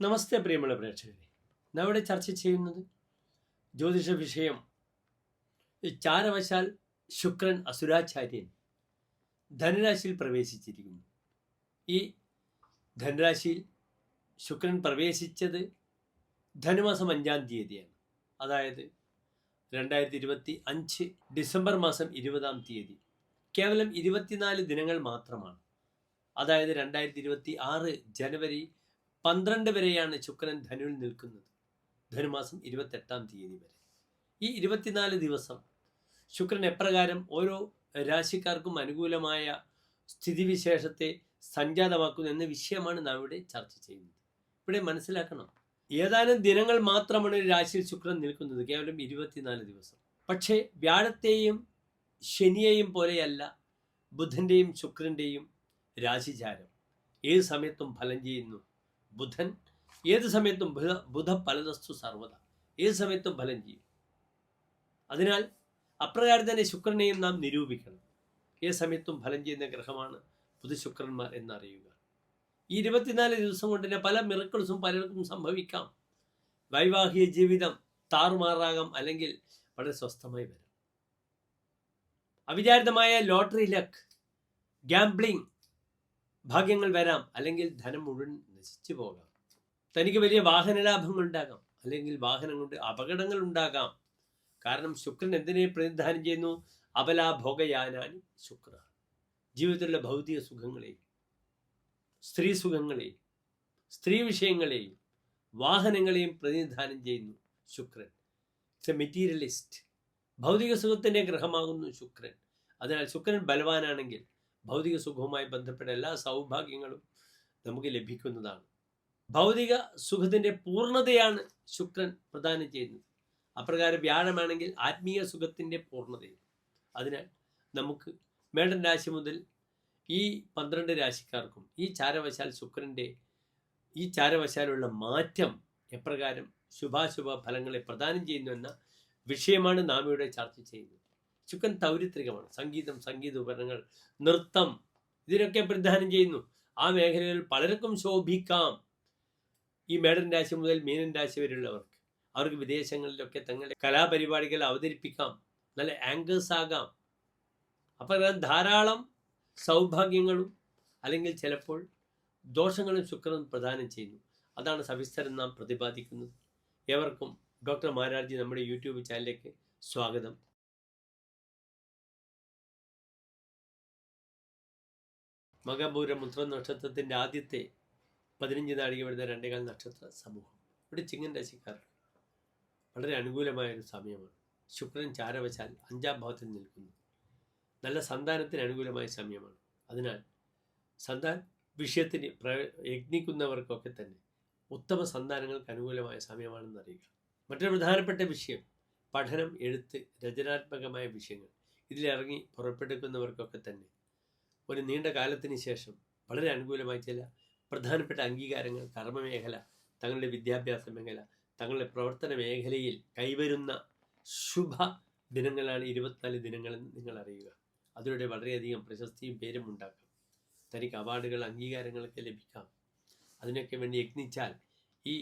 നമസ്തേ പ്രിയമുള്ള പ്രേക്ഷകരെ, നാം ഇവിടെ ചർച്ച ചെയ്യുന്നത് ജ്യോതിഷ വിഷയം. ചാരവശാൽ ശുക്രൻ അസുരാചാര്യൻ ധനുരാശിയിൽ പ്രവേശിച്ചിരിക്കുന്നു. ഈ ധനുരാശിയിൽ ശുക്രൻ പ്രവേശിച്ചത് ധനുമാസം 5-ാം തീയതിയാണ്. അതായത് 2025 ഡിസംബർ മാസം 20-ാം തീയതി. കേവലം 24 ദിനങ്ങൾ മാത്രമാണ്. അതായത് 2026 ജനുവരി 12 വരെയാണ് ശുക്രൻ ധനുവിൽ നിൽക്കുന്നത്. ധനുമാസം 28-ാം തീയതി വരെ. ഈ 24 ദിവസം ശുക്രൻ എപ്രകാരം ഓരോ രാശിക്കാർക്കും അനുകൂലമായ സ്ഥിതിവിശേഷത്തെ സംജാതമാക്കുന്നു എന്ന വിഷയമാണ് നാം ഇവിടെ ചർച്ച ചെയ്യുന്നത്. ഇവിടെ മനസ്സിലാക്കണം, ഏതാനും ദിനങ്ങൾ മാത്രമാണ് ഒരു രാശിയിൽ ശുക്രൻ നിൽക്കുന്നത്, കേവലം 24 ദിവസം. പക്ഷേ വ്യാഴത്തെയും ശനിയെയും പോലെയല്ല ബുധൻ്റെയും ശുക്രൻ്റെയും രാശിചാരം. ഏത് സമയത്തും ഫലം ചെയ്യുന്നു. ബുധൻ ഏത് സമയത്തും ബുധ ഫലതസ്തു സർവത, ഏത് സമയത്തും ഫലം ചെയ്യും. അതിനാൽ അപ്രകാരം തന്നെ ശുക്രനെയും നാം നിരൂപിക്കണം. ഏത് സമയത്തും ഫലം ചെയ്യുന്ന ഗ്രഹമാണ് ബുധശുക്രന്മാർ എന്നറിയുക. ഈ 24 ദിവസം കൊണ്ട് തന്നെ പല മിറക്കിൾസും പലർക്കും സംഭവിക്കാം. വൈവാഹിക ജീവിതം താറുമാറാകാം, അല്ലെങ്കിൽ വളരെ സ്വസ്ഥമായി വരാം. അവിചാരിതമായ ലോട്ടറി ലക്ക്, ഗാംബ്ലിംഗ് ഭാഗ്യങ്ങൾ വരാം, അല്ലെങ്കിൽ ധനം മുഴുവൻ നശിച്ചു പോകാം. തനിക്ക് വലിയ വാഹന ലാഭങ്ങൾ ഉണ്ടാകാം, അല്ലെങ്കിൽ വാഹനം കൊണ്ട് അപകടങ്ങൾ ഉണ്ടാകാം. കാരണം ശുക്രൻ എന്തിനെ പ്രതിനിധാനം ചെയ്യുന്നു? അബലാഭോഗയാനാനി ശുക്ര. ജീവിതത്തിലുള്ള ഭൗതിക സുഖങ്ങളെയും സ്ത്രീ സുഖങ്ങളെയും സ്ത്രീ വിഷയങ്ങളെയും വാഹനങ്ങളെയും പ്രതിനിധാനം ചെയ്യുന്നു ശുക്രൻ. It's A materialist. ഭൗതിക സുഖത്തിൻ്റെ ഗ്രഹമാകുന്നു ശുക്രൻ. അതിനാൽ ശുക്രൻ ബലവാനാണെങ്കിൽ ഭൗതിക സുഖവുമായി ബന്ധപ്പെട്ട എല്ലാ സൗഭാഗ്യങ്ങളും നമുക്ക് ലഭിക്കുന്നതാണ്. ഭൗതിക സുഖത്തിൻ്റെ പൂർണ്ണതയാണ് ശുക്രൻ പ്രദാനം ചെയ്യുന്നത്. അപ്രകാരം വ്യാഴമാണെങ്കിൽ ആത്മീയ സുഖത്തിൻ്റെ പൂർണ്ണതയും. അതിനാൽ നമുക്ക് മേടൻ രാശി മുതൽ ഈ 12 രാശിക്കാർക്കും ഈ ചാരവശാൽ ശുക്രൻ്റെ ഈ ചാരവശാലുള്ള മാറ്റം എപ്രകാരം ശുഭാശുഭ ഫലങ്ങളെ പ്രദാനം ചെയ്യുന്നു എന്ന വിഷയമാണ് നാം ഇവിടെ ചർച്ച ചെയ്യുന്നത്. ശുക്രൻ തൗരിത്രികമാണ്. സംഗീതം, സംഗീത ഉപകരണങ്ങൾ, നൃത്തം, ഇതിനൊക്കെ പ്രതിദാനം ചെയ്യുന്നു. ആ മേഖലകളിൽ പലർക്കും ശോഭിക്കാം. ഈ മേടൻ രാശി മുതൽ മീനൻ രാശി വരെയുള്ളവർക്ക് അവർക്ക് വിദേശങ്ങളിലൊക്കെ തങ്ങളുടെ കലാപരിപാടികൾ അവതരിപ്പിക്കാം, നല്ല ആങ്കേഴ്സ് ആകാം. അപ്പോൾ ധാരാളം സൗഭാഗ്യങ്ങളും അല്ലെങ്കിൽ ചിലപ്പോൾ ദോഷങ്ങളും ശുക്രൻ പ്രദാനം ചെയ്യുന്നു. അതാണ് സവിസ്തരം നാം പ്രതിപാദിക്കുന്നത്. ഏവർക്കും ഡോക്ടർ മാരാർജി നമ്മുടെ യൂട്യൂബ് ചാനലിലേക്ക് സ്വാഗതം. മകപൂരം ഉത്ര നക്ഷത്രത്തിൻ്റെ ആദ്യത്തെ 15 നാഴിക വരുന്ന 2 നക്ഷത്ര സമൂഹം. ഇവിടെ ചിങ്ങൻ രാശിക്കാർ വളരെ അനുകൂലമായൊരു സമയമാണ്. ശുക്രൻ ചാരവശാൽ 5-ാം ഭാവത്തിൽ നിൽക്കുന്നു. നല്ല സന്താനത്തിന് അനുകൂലമായ സമയമാണ്. അതിനാൽ സന്താന വിഷയത്തിന് യത്നിക്കുന്നവർക്കൊക്കെ തന്നെ ഉത്തമ സന്താനങ്ങൾക്ക് അനുകൂലമായ സമയമാണെന്ന് അറിയുക. മറ്റൊരു പ്രധാനപ്പെട്ട വിഷയം പഠനം, എഴുത്ത്, രചനാത്മകമായ വിഷയങ്ങൾ. ഇതിലിറങ്ങി പുറപ്പെടുക്കുന്നവർക്കൊക്കെ തന്നെ ഒരു നീണ്ട കാലത്തിന് ശേഷം വളരെ അനുകൂലമായ ചില പ്രധാനപ്പെട്ട അംഗീകാരങ്ങൾ, കർമ്മമേഖല, തങ്ങളുടെ വിദ്യാഭ്യാസ മേഖല, തങ്ങളുടെ പ്രവർത്തന മേഖലയിൽ കൈവരുന്ന ശുഭ ദിനങ്ങളാണ് 24 ദിനങ്ങളെന്ന് നിങ്ങൾ അറിയുക. അതിലൂടെ വളരെയധികം പ്രശസ്തിയും പേരും ഉണ്ടാക്കാം. തനിക്ക് അവാർഡുകൾ, അംഗീകാരങ്ങളൊക്കെ ലഭിക്കാം. അതിനൊക്കെ വേണ്ടി യത്നിച്ചാൽ ഈ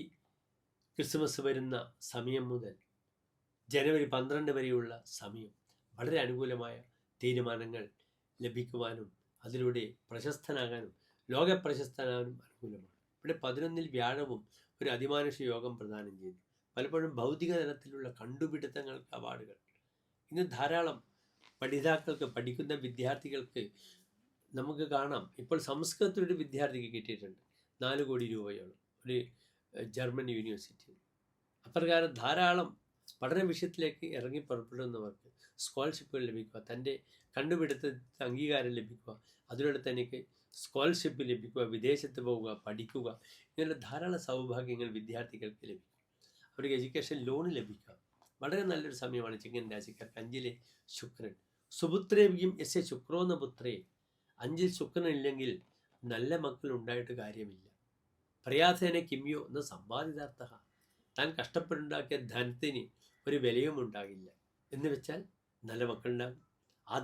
ക്രിസ്മസ് വരുന്ന സമയം മുതൽ ജനുവരി 12 വരെയുള്ള സമയം വളരെ അനുകൂലമായ തീരുമാനങ്ങൾ ലഭിക്കുവാനും അതിലൂടെ പ്രശസ്തനാകാനും ലോകപ്രശസ്തനാകാനും അനുകൂലമാണ്. ഇവിടെ 11-ൽ വ്യാഴവും ഒരു അതിമാനുഷ യോഗം പ്രദാനം ചെയ്യുന്നു. പലപ്പോഴും ഭൗതിക തലത്തിലുള്ള കണ്ടുപിടുത്തങ്ങൾക്ക് അവാർഡുകൾ. ഇന്ന് ധാരാളം പഠിതാക്കൾക്ക്, പഠിക്കുന്ന വിദ്യാർത്ഥികൾക്ക് നമുക്ക് കാണാം. ഇപ്പോൾ സംസ്കൃതത്തിലൊരു വിദ്യാർത്ഥിക്ക് കിട്ടിയിട്ടുണ്ട് 4 കോടി രൂപയോളം ഒരു ജർമ്മൻ യൂണിവേഴ്സിറ്റിയിൽ. അപ്രകാരം ധാരാളം പഠന വിഷയത്തിലേക്ക് ഇറങ്ങി പുറപ്പെടുന്നവർക്ക് സ്കോളർഷിപ്പുകൾ ലഭിക്കുക, തൻ്റെ കണ്ടുപിടുത്തത്തിന് അംഗീകാരം ലഭിക്കുക, അതിലൂടെ തനിക്ക് സ്കോളർഷിപ്പ് ലഭിക്കുക, വിദേശത്ത് പോവുക, പഠിക്കുക, ഇങ്ങനെ ധാരാളം സൗഭാഗ്യങ്ങൾ വിദ്യാർത്ഥികൾക്ക് ലഭിക്കും. അവർക്ക് എഡ്യൂക്കേഷൻ ലോൺ ലഭിക്കുക. വളരെ നല്ലൊരു സമയമാണ് ചിങ്ങൻ രാശിക്കാർക്ക്. 5-ലെ ശുക്രൻ സുപുത്രേവിയും യസ്യ ശുക്രോന്ന പുത്രേ. 5-ൽ ശുക്രൻ ഇല്ലെങ്കിൽ നല്ല മക്കൾ ഉണ്ടായിട്ട് കാര്യമില്ല. പ്രയാസേന കിമ്യോ എന്ന സമ്പാദിതാർത്ഥ. താൻ കഷ്ടപ്പെട്ടുണ്ടാക്കിയ ധനത്തിന് ഒരു വിലയും ഉണ്ടാകില്ല. എന്ന് വെച്ചാൽ നല്ല മക്കളുണ്ടാകും. ആ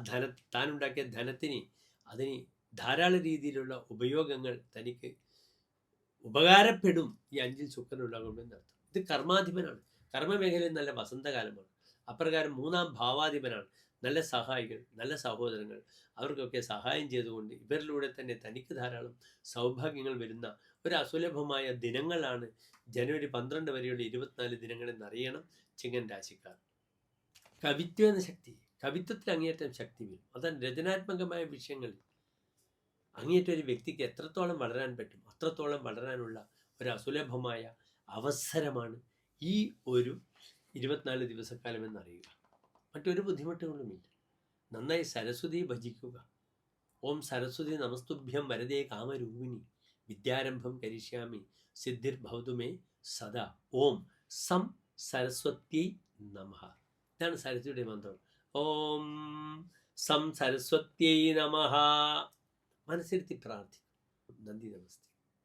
താൻ ഉണ്ടാക്കിയ ധനത്തിന് അതിന് ധാരാളം രീതിയിലുള്ള ഉപയോഗങ്ങൾ തനിക്ക് ഉപകാരപ്പെടും ഈ 5-ൽ ശുക്രൻ ഉണ്ടാകുമെന്നർത്ഥം. ഇത് കർമാധിപനാണ്. കർമ്മമേഖലയിൽ നല്ല വസന്തകാലമാണ്. അപ്രകാരം 3-ാം ഭാവാധിപനാണ്. നല്ല സഹായികൾ, നല്ല സഹോദരങ്ങൾ, അവർക്കൊക്കെ സഹായം ചെയ്തുകൊണ്ട് ഇവരിലൂടെ തന്നെ തനിക്ക് ധാരാളം സൗഭാഗ്യങ്ങൾ വരുന്ന ഒരു അസുലഭമായ ദിനങ്ങളാണ് ജനുവരി 12 വരെയുള്ള 24 ദിനങ്ങളെന്നറിയണം ചിങ്ങൻ രാശിക്കാർ. കവിത്വ എന്ന ശക്തി, കവിത്വത്തിൽ അങ്ങേയറ്റം ശക്തി വരും. അതാണ് രചനാത്മകമായ വിഷയങ്ങളിൽ അങ്ങേയറ്റം ഒരു വ്യക്തിക്ക് എത്രത്തോളം വളരാൻ പറ്റും അത്രത്തോളം വളരാനുള്ള ഒരു അസുലഭമായ അവസരമാണ് ഈ ഒരു 24 ദിവസക്കാലം എന്നറിയുക. മറ്റൊരു ബുദ്ധിമുട്ടുകളുമില്ല. നന്നായി സരസ്വതി ഭജിക്കുക. ഓം സരസ്വതി നമസ്തുഭ്യം വരദേ കാമരൂപിണി വിദ്യാരംഭം കരിഷ്യാമി സിദ്ധിർഭവതു മേ സദാ ഓം സം സരസ്വത്യൈ നമഃ. ഇതാണ് സരസ്വതിയുടെ മന്ത്രം. ഓം സം സരസ്വത്യൈ നമഃ. മനസ്സിരുത്തി പ്രാർത്ഥിക്കും. നന്ദി, നമസ്തേ.